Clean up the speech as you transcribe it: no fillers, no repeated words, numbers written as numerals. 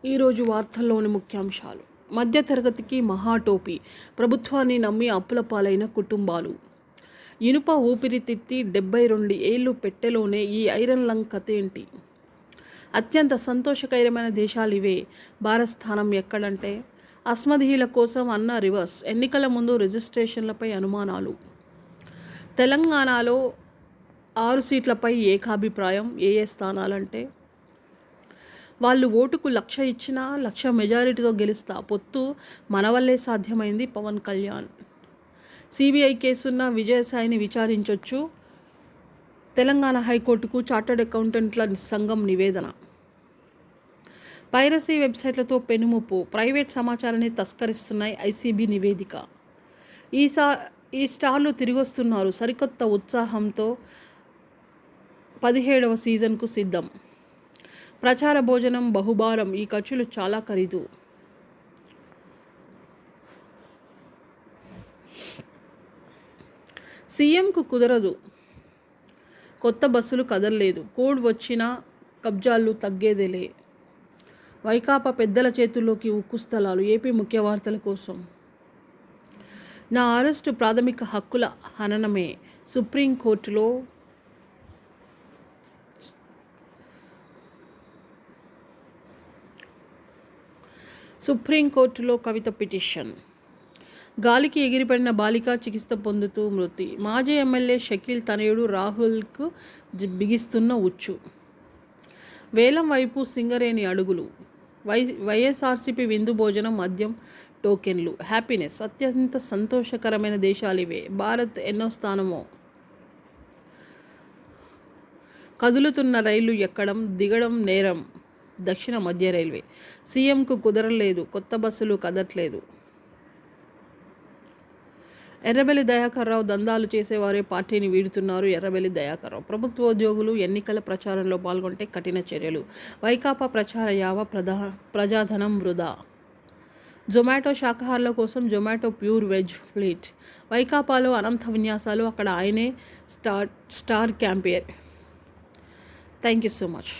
ఈరోజు వార్తల్లోని ముఖ్యాంశాలు. మధ్యతరగతికి మహాటోపీ, ప్రభుత్వాన్ని నమ్మి అప్పుల పాలైన కుటుంబాలు. ఇనుప ఊపిరితిత్తి 72 ఏళ్లు పెట్టెలోనే ఈ ఐరన్ లంగ్ కథేంటి? అత్యంత సంతోషకరమైన దేశాలివే. భారత్ స్థానం ఎక్కడంటే అస్మదీయుల కోసం అన్న రివర్స్. ఎన్నికల ముందు రిజిస్ట్రేషన్లపై అనుమానాలు. తెలంగాణలో 6 సీట్లపై ఏకాభిప్రాయం. ఏ స్థానాలంటే వాళ్ళు ఓటుకు 1,00,000 ఇచ్చినా 1,00,000 మెజారిటీతో గెలుస్తా. పొత్తు మన వల్లే సాధ్యమైంది. పవన్ కళ్యాణ్. సిబిఐ కేసున్న విజయసాయిని విచారించొచ్చు. తెలంగాణ హైకోర్టుకు చార్టర్డ్ అకౌంటెంట్ల సంఘం నివేదన. పైరసీ వెబ్సైట్లతో పెనుముప్పు, ప్రైవేట్ సమాచారాన్ని తస్కరిస్తున్నాయి. ఐసీబీ నివేదిక. ఈ స్టార్లు తిరిగొస్తున్నారు సరికొత్త ఉత్సాహంతో. 17వ సీజన్కు సిద్ధం. ప్రచార భోజనం బహుభారం. ఈ ఖర్చులు చాలా ఖరీదు. సీఎంకు కుదరదు. కొత్త బస్సులు కదలలేదు. కోడ్ వచ్చినా కబ్జాలు తగ్గేదేలే. వైకాపా పెద్దల చేతుల్లోకి ఉక్కు స్థలాలు. ఏపీ ముఖ్య వార్తల కోసం. నా అరెస్టు ప్రాథమిక హక్కుల హననమే. సుప్రీంకోర్టులో కవిత పిటిషన్. గాలికి ఎగిరిపడిన బాలిక చికిత్స పొందుతూ మృతి. మాజీ ఎమ్మెల్యే షకీల్ తనయుడు రాహుల్కు బిగిస్తున్న ఉచ్చు. వేలం వైపు సింగరేణి అడుగులు. వైఎస్ఆర్సీపీ విందు భోజనం, మద్యం, టోకెన్లు. హ్యాపీనెస్. అత్యంత సంతోషకరమైన దేశాలివే. భారత్ ఎన్నో స్థానమో. కదులుతున్న రైళ్లు ఎక్కడం దిగడం నేరం. దక్షిణ మధ్య రైల్వే. సీఎంకు కుదరలేదు. కొత్త బస్సులు కదట్లేదు. ఎర్రబెల్లి దయాకర్రావు. దందాలు చేసేవారే పార్టీని వీడుతున్నారు. ఎర్రబెల్లి దయాకర్రావు. ప్రభుత్వోద్యోగులు ఎన్నికల ప్రచారంలో పాల్గొంటే కఠిన చర్యలు. వైకాపా ప్రచార యావ ప్రజాధనం వృధా. జొమాటో శాఖాహారుల కోసం జొమాటో ప్యూర్ వెజ్ ఫ్లీట్. వైకాపాలో అనంత విన్యాసాలు. అక్కడ ఆయనే star campaigner. Thank you so much.